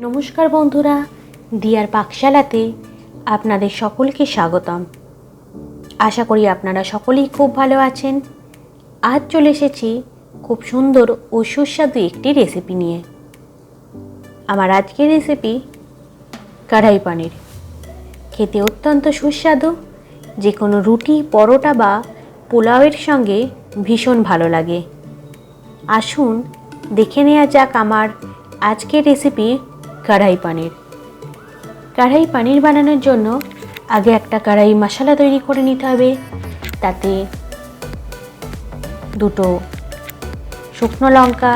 নমস্কার বন্ধুরা, দিয়ার পাকশালাতে আপনাদের সকলকে স্বাগতম। আশা করি আপনারা সকলেই খুব ভালো আছেন। আজ চলে এসেছি খুব সুন্দর ও সুস্বাদু একটি রেসিপি নিয়ে। আমার আজকের রেসিপি কড়াই পনির। খেতে অত্যন্ত সুস্বাদু, যে কোনো রুটি, পরোটা বা পোলাওয়ের সঙ্গে ভীষণ ভালো লাগে। আসুন দেখে নেওয়া যাক আমার আজকের রেসিপি কড়াই পনির। কড়াই পনির বানানোর জন্য আগে একটা কড়াই মশলা তৈরি করে নিতে হবে। তাতে দুটো শুকনো লঙ্কা,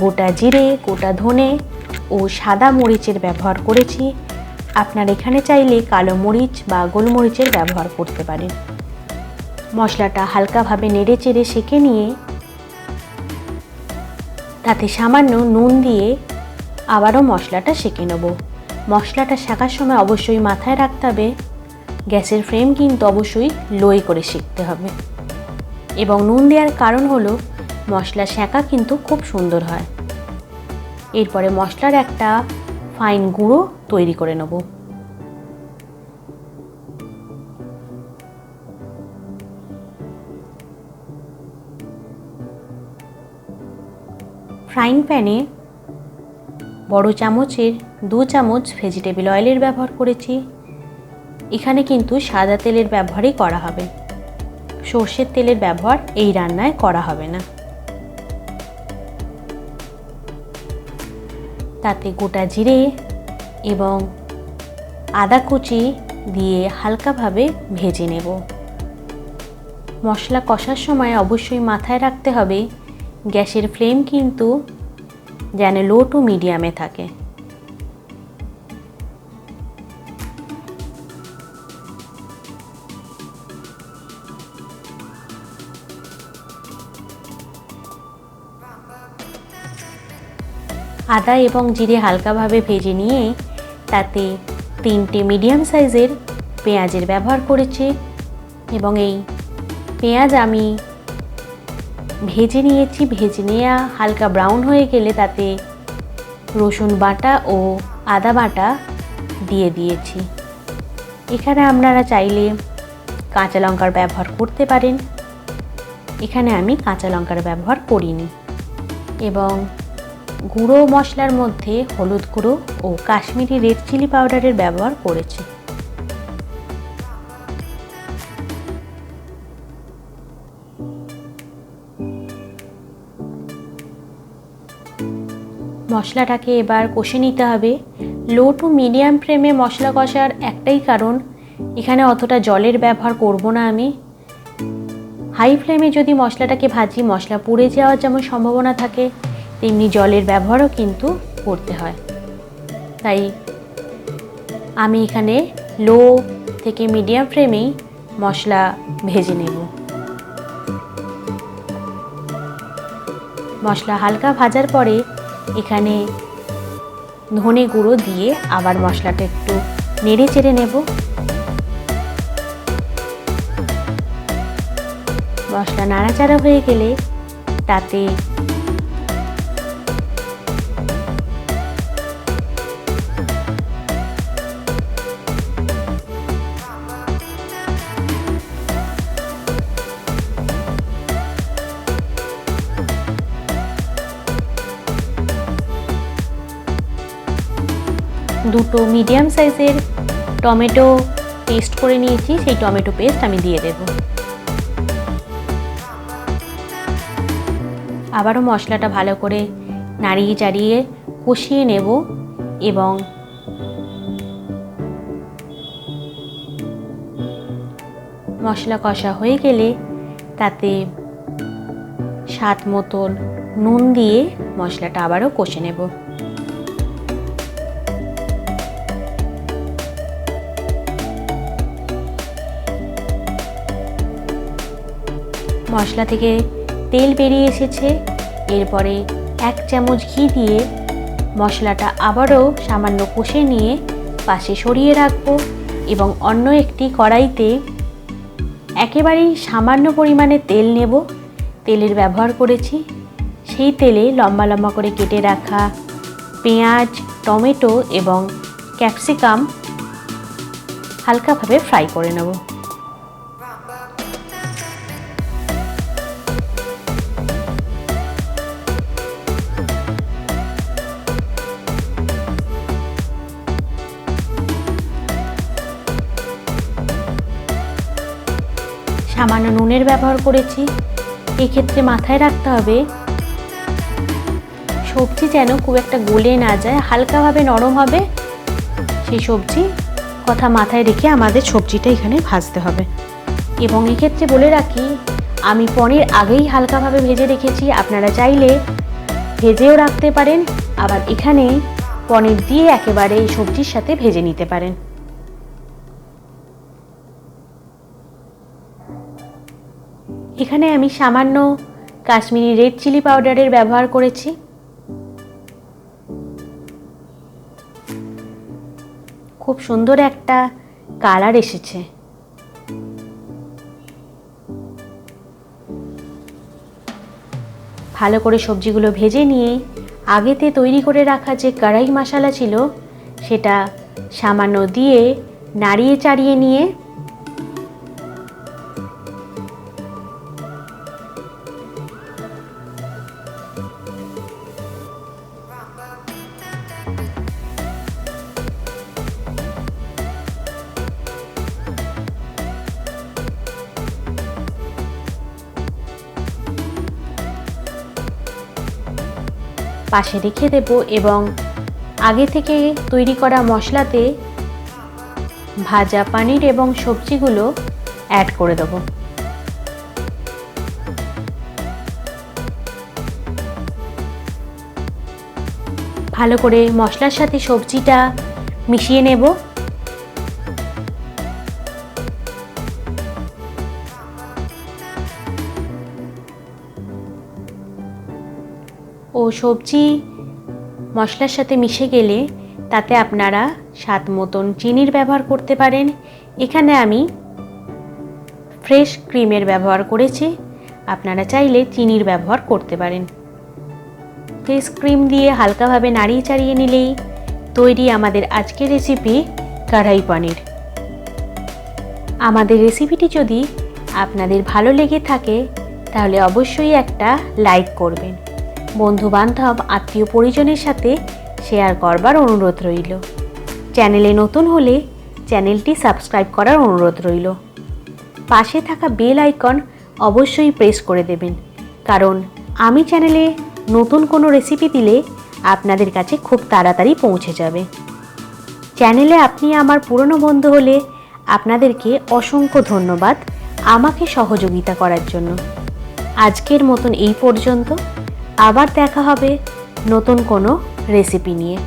গোটা জিরে, গোটা ধনে ও সাদা মরিচের ব্যবহার করেছি। আপনার এখানে চাইলে কালো মরিচ বা গোলমরিচের ব্যবহার করতে পারেন। মশলাটা হালকাভাবে নেড়ে চেড়ে সেঁকে নিয়ে তাতে সামান্য নুন দিয়ে আবারও মশলাটা সেঁকে নেব। মশলাটা শেখার সময় অবশ্যই মাথায় রাখতে হবে গ্যাসের ফ্লেম কিন্তু অবশ্যই লোয়ে করে সেঁকতে হবে। এবং নুন দেওয়ার কারণ হলো মশলা সেঁকা কিন্তু খুব সুন্দর হয়। এরপরে মশলার একটা ফাইন গুঁড়ো তৈরি করে নেব। ফ্রাইং প্যানে বড় চামচের 2 চামচ ভেজিটেবল অয়েলের ব্যবহার করেছি। এখানে কিন্তু সাদা তেলের ব্যবহারই করা হবে, সর্ষের তেলের ব্যবহার এই রান্নায় করা হবে না। তাতে গোটা জিরে এবং আদা কুচি দিয়ে হালকাভাবে ভেজে নেব। মশলা কষার সময় অবশ্যই মাথায় রাখতে হবে গ্যাসের ফ্লেম কিন্তু যেন লো টু মিডিয়ামে থাকে। আদা এবং জিরে হালকাভাবে ভেজে নিয়ে তাতে 3টে মিডিয়াম সাইজের পেঁয়াজের ব্যবহার করেছি। এবং এই পেঁয়াজ আমি ভেজে নিয়েছি। ভেজে নেওয়া হালকা ব্রাউন হয়ে গেলে তাতে রসুন বাটা ও আদা বাটা দিয়ে দিয়েছি। এখানে আপনারা চাইলে কাঁচা লঙ্কার ব্যবহার করতে পারেন, এখানে আমি কাঁচা লঙ্কার ব্যবহার করিনি। এবং গুঁড়ো মশলার মধ্যে হলুদ গুঁড়ো ও কাশ্মীরি রেড চিলি পাউডারের ব্যবহার করেছি। মশলাটাকে এবার কষে নিতে হবে। লো টু মিডিয়াম ফ্লেমে মশলা কষার একটাই কারণ, এখানে অতটা জলের ব্যবহার করব না আমি। হাই ফ্লেমে যদি মশলাটাকে ভাজি, মশলা পুড়ে যাওয়ার যেমন সম্ভাবনা থাকে, তেমনি জলের ব্যবহারও কিন্তু করতে হয়। তাই আমি এখানে লো থেকে মিডিয়াম ফ্লেমেই মশলা ভেজে নেব। মশলা হালকা ভাজার পরে এখানে ধনে গুঁড়ো দিয়ে আবার মশলাটা একটু নেড়ে চেড়ে নেব। মশলা নাড়াচাড়া হয়ে গেলে তাতে দুটো মিডিয়াম সাইজের টমেটো পেস্ট করে নিয়েছি, সেই টমেটো পেস্ট আমি দিয়ে দেব। আবারও মশলাটা ভালো করে নাড়িয়ে চাড়িয়ে কষিয়ে নেব। এবং মশলা কষা হয়ে গেলে তাতে স্বাদ মতন নুন দিয়ে মশলাটা আবারও কষে নেব। মশলা থেকে তেল বেরিয়ে এসেছে। এরপরে 1 চামচ ঘি দিয়ে মশলাটা আবারও সামান্য কষে নিয়ে পাশে সরিয়ে রাখবো। এবং অন্য একটি কড়াইতে একেবারেই সামান্য পরিমাণে তেল নেব। তেলের ব্যবহার করেছি। সেই তেলে লম্বা লম্বা করে কেটে রাখা পেঁয়াজ, টমেটো এবং ক্যাপসিকাম হালকাভাবে ফ্রাই করে নেব। সামান্য নুনের ব্যবহার করেছি। এক্ষেত্রে মাথায় রাখতে হবে সবজি যেন খুব একটা গলে না যায়, হালকাভাবে নরম হবে সেই সবজি কথা মাথায় রেখে আমাদের সবজিটা এখানে ভাজতে হবে। এবং এক্ষেত্রে বলে রাখি, আমি পনির আগেই হালকাভাবে ভেজে রেখেছি, আপনারা চাইলে ভেজেও রাখতে পারেন, আবার এখানে পনির দিয়ে একেবারে এই সবজির সাথে ভেজে নিতে পারেন। এখানে আমি সামান্য কাশ্মীরি রেড চিলি পাউডারের ব্যবহার করেছি। খুব সুন্দর একটা কালার এসেছে। ভালো করে সবজিগুলো ভেজে নিয়ে আগেতে তৈরি করে রাখা যে কড়াই মশলা ছিল সেটা সামান্য দিয়ে নাড়িয়ে চাড়িয়ে নিয়ে পাশে রেখে দেব এবং আগে থেকে তৈরি করা মশলাতে ভাজা পনির এবং সবজিগুলো অ্যাড করে দেব। ভালো করে মশলার সাথে সবজিটা মিশিয়ে নেব। ও সবজি মশলার সাথে মিশে গেলে তাতে আপনারা স্বাদ মতন চিনির ব্যবহার করতে পারেন। এখানে আমি ফ্রেশ ক্রিমের ব্যবহার করেছি, আপনারা চাইলে চিনির ব্যবহার করতে পারেন। ফ্রেশ ক্রিম দিয়ে হালকাভাবে নাড়িয়ে চাড়িয়ে নিলেই তৈরি আমাদের আজকের রেসিপি কড়াই পনির। আমাদের রেসিপিটি যদি আপনাদের ভালো লেগে থাকে তাহলে অবশ্যই একটা লাইক করবেন। বন্ধু বান্ধব আত্মীয় পরিজনের সাথে শেয়ার করবার অনুরোধ রইল। চ্যানেলে নতুন হলে চ্যানেলটি সাবস্ক্রাইব করার অনুরোধ রইল। পাশে থাকা বেল আইকন অবশ্যই প্রেস করে দেবেন, কারণ আমি চ্যানেলে নতুন কোনো রেসিপি দিলে আপনাদের কাছে খুব তাড়াতাড়ি পৌঁছে যাবে। চ্যানেলে আপনি আমার পুরনো বন্ধু হলে আপনাদেরকে অসংখ্য ধন্যবাদ আমাকে সহযোগিতা করার জন্য। আজকের মতন এই পর্যন্ত, আবার দেখা হবে নতুন কোনো রেসিপি নিয়ে।